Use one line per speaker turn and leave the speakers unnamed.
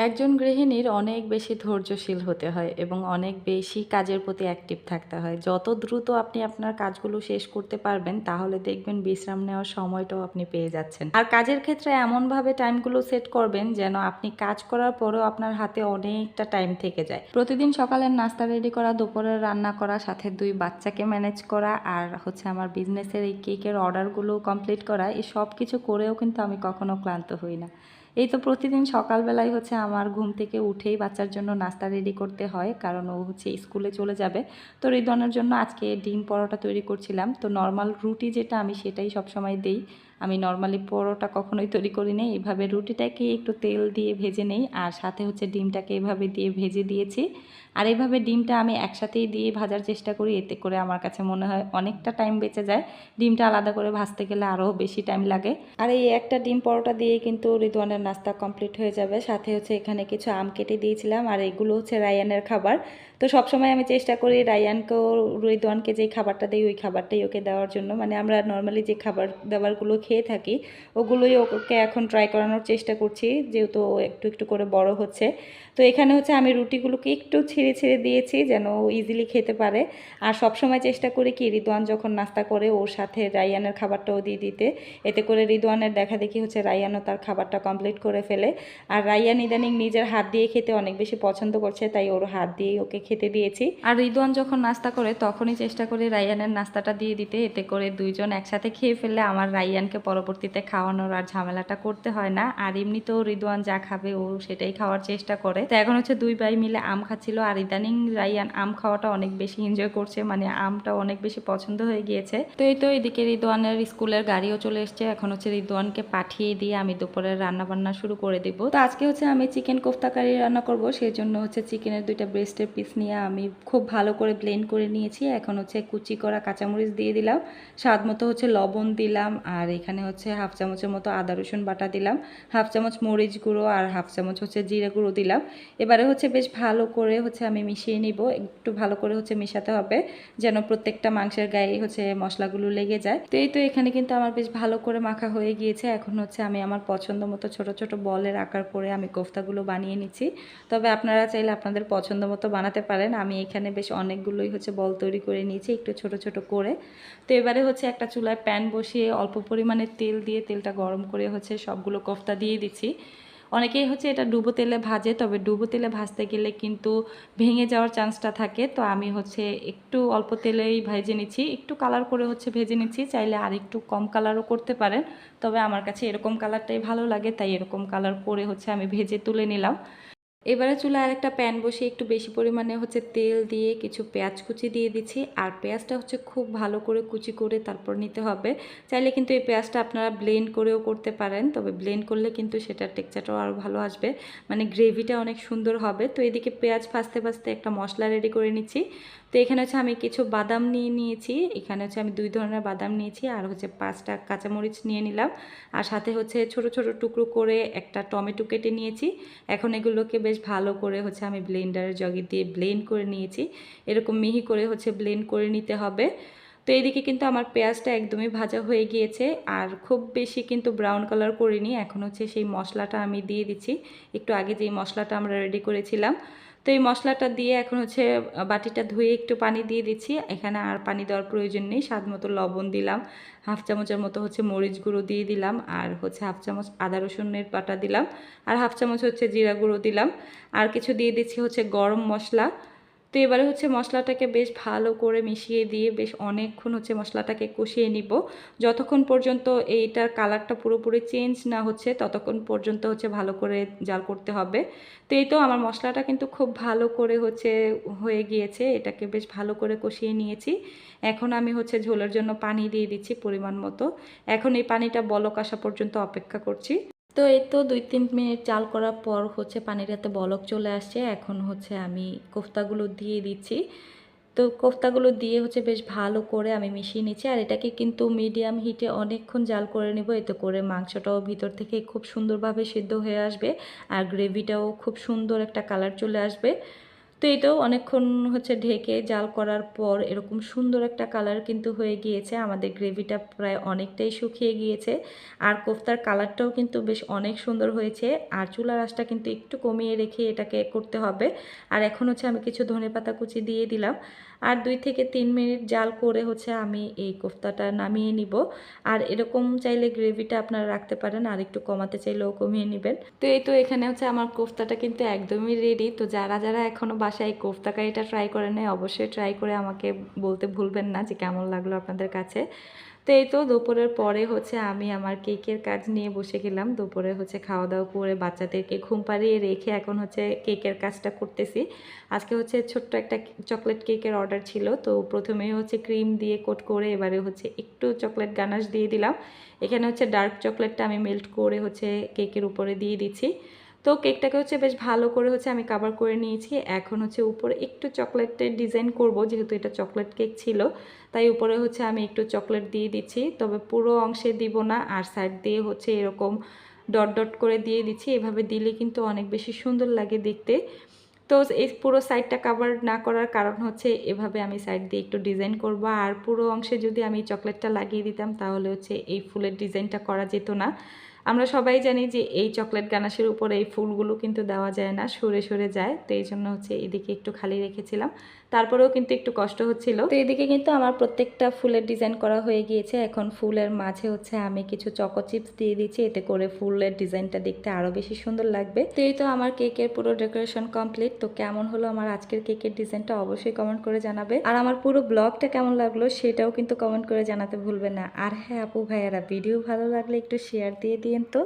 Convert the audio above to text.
একজন গৃহিণীর অনেক বেশি ধৈর্যশীল হতে হয় এবং অনেক বেশি কাজের প্রতি অ্যাক্টিভ থাকতে হয়। যত দ্রুত আপনি আপনার কাজগুলো শেষ করতে পারবেন, তাহলে দেখবেন বিশ্রাম নেওয়ার সময়টাও আপনি পেয়ে যাচ্ছেন। আর কাজের ক্ষেত্রে এমনভাবে টাইমগুলো সেট করবেন যেন আপনি কাজ করার পরেও আপনার হাতে অনেকটা টাইম থেকে যায়। প্রতিদিন সকালের নাস্তা রেডি করা, দুপুরের রান্না করা, সাথে ২ বাচ্চাকে ম্যানেজ করা আর হচ্ছে আমার বিজনেসের এই কেকের অর্ডারগুলো কমপ্লিট করা, এই সব কিছু করেও কিন্তু আমি কখনো ক্লান্ত হই না। এই তো প্রতিদিন সকালবেলায় হচ্ছে আমার ঘুম থেকে উঠেই বাচ্চার জন্য নাস্তা রেডি করতে হয়, কারণ ও হচ্ছে স্কুলে চলে যাবে। তো রিদওয়ানের জন্য আজকে ডিম পরোটা তৈরি করছিলাম। তো নর্মাল রুটি যেটা আমি সেটাই সবসময় দেই। আমি নর্মালি পরোটা কখনোই তৈরি করি না। এভাবে রুটিটাকে একটু তেল দিয়ে ভেজে নেই আর সাথে হচ্ছে ডিমটাকে এভাবে দিয়ে ভেজে দিয়েছি। আর এভাবে ডিমটা আমি একসাথেই দিয়ে ভাজার চেষ্টা করি, এতে করে আমার কাছে মনে হয় অনেকটা টাইম বেঁচে যায়। ডিমটা আলাদা করে ভাজতে গেলে আরও বেশি টাইম লাগে। আর এই একটা ডিম পরোটা দিয়ে কিন্তু রিদওয়ানের নাস্তা কমপ্লিট হয়ে যাবে। সাথে হচ্ছে এখানে কিছু আম কেটে দিয়েছিলাম আর এগুলো হচ্ছে রায়ানের খাবার। তো সবসময় আমি চেষ্টা করি রায়ানকেও রিদওয়ানকে যেই খাবারটা দিই ওই খাবারটাই ওকে দেওয়ার জন্য। মানে আমরা নর্মালি যে খাবার দাবারগুলো খেয়ে থাকি ওগুলোই ওকে এখন ট্রাই করানোর চেষ্টা করছি, যেহেতু ও একটু একটু করে বড় হচ্ছে। তো এখানে হচ্ছে আমি রুটিগুলোকে একটু ছেড়ে ছেড়ে দিয়েছি যেন ও ইজিলি খেতে পারে। আর সবসময় চেষ্টা করি কি রিদওয়ান যখন নাস্তা করে ওর সাথে রায়ানের খাবারটাও দিয়ে দিতে, এতে করে রিদওয়ানের দেখা দেখি হচ্ছে রায়ানও তার খাবারটা কমপ্লিট করে ফেলে। আর রায়ান ইদানিং নিজের হাত দিয়ে খেতে অনেক বেশি পছন্দ করছে, তাই ওর হাত দিয়েই ওকে খেতে দিয়েছি। আর রিদওয়ান যখন নাস্তা করে তখনই চেষ্টা করি রায়ানের নাস্তাটা দিয়ে দিতে, এতে করে দুইজন একসাথে খেয়ে ফেললে আমার রায়ানকে পরবর্তীতে খাওয়ানোর আর ঝামেলাটা করতে হয় না। আর এমনিতেও রিদওয়ান যা খাবে ও সেটাই খাওয়ার চেষ্টা করে। তো এখন হচ্ছে দুই ভাই মিলে আম খাচ্ছিল আর ইদানিং রায়ান আম খাওয়াটা অনেক বেশি এনজয় করছে, মানে আমটা অনেক বেশি পছন্দ হয়ে গিয়েছে। তো এই তো এদিকে রিদওয়ানের স্কুলের গাড়িও চলে এসছে। এখন হচ্ছে রিদওয়ানকে পাঠিয়ে দিয়ে আমি দুপুরের রান্না বান্না শুরু করে দিব। তো আজকে হচ্ছে আমি চিকেন কোফতা কারি রান্না করব, সেই জন্য হচ্ছে চিকেনের 2টা ব্রেস্টের পিস নিয়ে আমি খুব ভালো করে ব্লেন্ড করে নিয়েছি। এখন হচ্ছে কুচি করা কাঁচামরিচ দিয়ে দিলাম, স্বাদ মতো হচ্ছে লবণ দিলাম, আর এখানে হচ্ছে হাফ চামচের মতো আদা রসুন বাটা দিলাম, হাফ চামচ মরিচ গুঁড়ো আর হাফ চামচ হচ্ছে জিরে গুঁড়ো দিলাম। এবারে হচ্ছে বেশ ভালো করে হচ্ছে আমি মিশিয়ে নিব, একটু ভালো করে হচ্ছে মেশাতে হবে যেন প্রত্যেকটা মাংসের গায়ে হচ্ছে মশলাগুলো লেগে যায়। তো এই তো এখানে কিন্তু আমার বেশ ভালো করে মাখা হয়ে গিয়েছে। এখন হচ্ছে আমি আমার পছন্দ মতো ছোট ছোট বলের আকার করে আমি কোফতাগুলো বানিয়ে নিচ্ছি। তবে আপনারা চাইলে আপনাদের পছন্দ মতো বানাতে পারেন। আমি এখানে বেশ অনেকগুলোই হচ্ছে বল তৈরি করে নিয়েছি একটু ছোট ছোট করে। তো এবারে হচ্ছে একটা চুলায় প্যান বসিয়ে অল্প পরিমাণে তেল দিয়ে তেলটা গরম করে হচ্ছে সবগুলো কোফতা দিয়ে দিচ্ছি। অনেকেই হচ্ছে এটা ডুবো তেলে ভাজে, তবে ডুবো তেলে ভাজতে গেলে কিন্তু ভেঙে যাওয়ার চান্সটা থাকে। তো আমি হচ্ছে একটু অল্প তেলেই ভেজে নিচ্ছি, একটু কালার করে হচ্ছে ভেজে নিচ্ছি, চাইলে আর একটু কম কালারও করতে পারেন। তবে আমার কাছে এরকম কালারটাই ভালো লাগে, তাই এরকম কালার করে হচ্ছে আমি ভেজে তুলে নিলাম। এবারে চুলায় আরেকটা প্যান বসিয়ে একটু বেশি পরিমাণে হচ্ছে তেল দিয়ে কিছু পেঁয়াজ কুচি দিয়ে দিচ্ছি। আর পেঁয়াজটা হচ্ছে খুব ভালো করে কুচি করে তারপর নিতে হবে। চাইলে কিন্তু এই পেঁয়াজটা আপনারা ব্লেন্ড করেও করতে পারেন, তবে ব্লেন্ড করলে কিন্তু সেটার টেক্সচারটাও আরও ভালো আসবে, মানে গ্রেভিটা অনেক সুন্দর হবে। তো এদিকে পেঁয়াজ ভাজতে ভাজতে একটা মশলা রেডি করে নিচ্ছি। তো এখানে হচ্ছে আমি কিছু বাদাম নিয়ে নিয়েছি, এখানে হচ্ছে আমি 2 ধরনের বাদাম নিয়েছি আর হচ্ছে 5টা কাঁচামরিচ নিয়ে নিলাম। আর সাথে হচ্ছে ছোট ছোট টুকরো করে একটা টমেটো কেটে নিয়েছি। এখন এগুলোকে বেশ ভালো করে হচ্ছে আমি ব্লেন্ডারের জগে দিয়ে ব্লেন্ড করে নিয়েছি। এরকম মিহি করে হচ্ছে ব্লেন্ড করে নিতে হবে। তো এইদিকে কিন্তু আমার পেঁয়াজটা একদমই ভাজা হয়ে গিয়েছে, আর খুব বেশি কিন্তু ব্রাউন কালার করিনি। এখন হচ্ছে সেই মশলাটা আমি দিয়ে দিচ্ছি, একটু আগে যেই মশলাটা আমরা রেডি করেছিলাম। তো এই মশলাটা দিয়ে এখন হচ্ছে বাটিটা ধুয়ে একটু পানি দিয়ে দিচ্ছি। এখানে আর পানি দেওয়ার প্রয়োজন নেই, স্বাদ মতো লবণ দিলাম, হাফ চামচের মতো হচ্ছে মরিচ গুঁড়ো দিয়ে দিলাম, আর হচ্ছে হাফ চামচ আদা রসুনের বাটা দিলাম, আর হাফ চামচ হচ্ছে জিরা গুঁড়ো দিলাম, আর কিছু দিয়ে দিচ্ছি হচ্ছে গরম মশলা। তো এবারে হচ্ছে মশলাটাকে বেশ ভালো করে মিশিয়ে দিয়ে বেশ অনেকক্ষণ হচ্ছে মশলাটাকে কষিয়ে নিব, যতক্ষণ পর্যন্ত এইটার কালারটা পুরোপুরি চেঞ্জ না হচ্ছে ততক্ষণ পর্যন্ত হচ্ছে ভালো করে জাল করতে হবে। তো এই তো আমার মশলাটা কিন্তু খুব ভালো করে হচ্ছে হয়ে গিয়েছে, এটাকে বেশ ভালো করে কষিয়ে নিয়েছি। এখন আমি হচ্ছে ঝোলের জন্য পানি দিয়ে দিচ্ছি পরিমাণ মতো। এখন এই পানিটা বলক আসা পর্যন্ত অপেক্ষা করছি। তো এই তো 2-3 মিনিট জাল করার পর হচ্ছে পানিটাতে বলক চলে আসছে। এখন হচ্ছে আমি কোফতাগুলো দিয়ে দিচ্ছি। তো কোফতাগুলো দিয়ে হচ্ছে বেশ ভালো করে আমি মিশিয়ে নিচ্ছি, আর এটাকে কিন্তু মিডিয়াম হিটে অনেকক্ষণ জাল করে নেব, এতে করে মাংসটাও ভিতর থেকে খুব সুন্দরভাবে সিদ্ধ হয়ে আসবে আর গ্রেভিটাও খুব সুন্দর একটা কালার চলে আসবে। তো এটাও অনেকক্ষণ হচ্ছে ঢেকে জাল করার পর এরকম সুন্দর একটা কালার কিন্তু হয়ে গিয়েছে। আমাদের গ্রেভিটা প্রায় অনেকটাই শুকিয়ে গিয়েছে। আর কোফতার কালারটাও কিন্তু বেশ অনেক সুন্দর হয়েছে। আর চুলার আঁচটা কিন্তু একটু কমিয়ে রেখে এটাকে করতে হবে। আর এখন হচ্ছে আমি কিছু ধনেপাতা কুচি দিয়ে দিলাম। আর 2 থেকে 3 মিনিট জাল করে হচ্ছে আমি এই কোফতাটা নামিয়ে নিব। আর এরকম চাইলে গ্রেভিটা আপনারা রাখতে পারেন, আর একটু কমাতে চাইলেও কমিয়ে নেবেন। তো এই তো এখানে হচ্ছে আমার কোফতাটা কিন্তু একদমই রেডি। তো যারা এখনও বাসায় কোফতা কারিটা ট্রাই করেন নাই, অবশ্যই ট্রাই করে আমাকে বলতে ভুলবেন না যে কেমন লাগলো আপনাদের কাছে। তো এই তো দুপুরের পরে হচ্ছে আমি আমার কেকের কাজ নিয়ে বসে গেলাম। দুপুরে হচ্ছে খাওয়া দাওয়া করে বাচ্চাদেরকে ঘুম পাড়িয়ে রেখে এখন হচ্ছে কেকের কাজটা করতেছি। আজকে হচ্ছে ছোট্ট একটা চকলেট কেকের অর্ডার ছিল। তো প্রথমেই হচ্ছে ক্রিম দিয়ে কোট করে এবারে হচ্ছে একটু চকলেট গানাশ দিয়ে দিলাম। এখানে হচ্ছে ডার্ক চকলেটটা আমি মেল্ট করে হচ্ছে কেকের উপরে দিয়ে দিচ্ছি। তো কেকটাকে হচ্ছে বেশ ভালো করে হচ্ছে আমি কাভার করে নিয়েছি। এখন হচ্ছে উপরে একটু চকলেটের ডিজাইন করব, যেহেতু এটা চকলেট কেক ছিল, তাই উপরে হচ্ছে আমি একটু চকলেট দিয়ে দিচ্ছি। তবে পুরো অংশে দিব না, আর সাইড দিয়ে হচ্ছে এরকম ডট ডট করে দিয়ে দিচ্ছি। এভাবে দিলে কিন্তু অনেক বেশি সুন্দর লাগে দেখতে। তো এই পুরো সাইডটা কাভার না করার কারণ হচ্ছে এভাবে আমি সাইড দিয়ে একটু ডিজাইন করব। আর পুরো অংশে যদি আমি চকলেটটা লাগিয়ে দিতাম তাহলে হচ্ছে এই ফুলের ডিজাইনটা করা যেত না। আমরা সবাই জানি যে এই চকলেট গানাশের উপরে এই ফুলগুলো কিন্তু দেওয়া যায় না, সরে সরে যায়। তো এই জন্য হচ্ছে এদিকে একটু খালি রেখেছিলাম, তারপরেও কিন্তু একটু কষ্ট হচ্ছিল। তো এদিকে কিন্তু আমার প্রত্যেকটা ফুলের ডিজাইন করা হয়ে গিয়েছে। এখন ফুলের মাঝে হচ্ছে আমি কিছু চকো চিপস দিয়ে দিচ্ছি, এতে করে ফুলের ডিজাইনটা দেখতে আরও বেশি সুন্দর লাগবে। তো এই তো আমার কেকের পুরো ডেকোরেশন কমপ্লিট। তো কেমন হলো আমার আজকের কেকের ডিজাইনটা অবশ্যই কমেন্ট করে জানাবে। আর আমার পুরো ব্লগটা কেমন লাগলো সেটাও কিন্তু কমেন্ট করে জানাতে ভুলবে না। আর হ্যাঁ আপু ভাইয়ারা, ভিডিও ভালো লাগলে একটু শেয়ার দিয়ে দিন তো।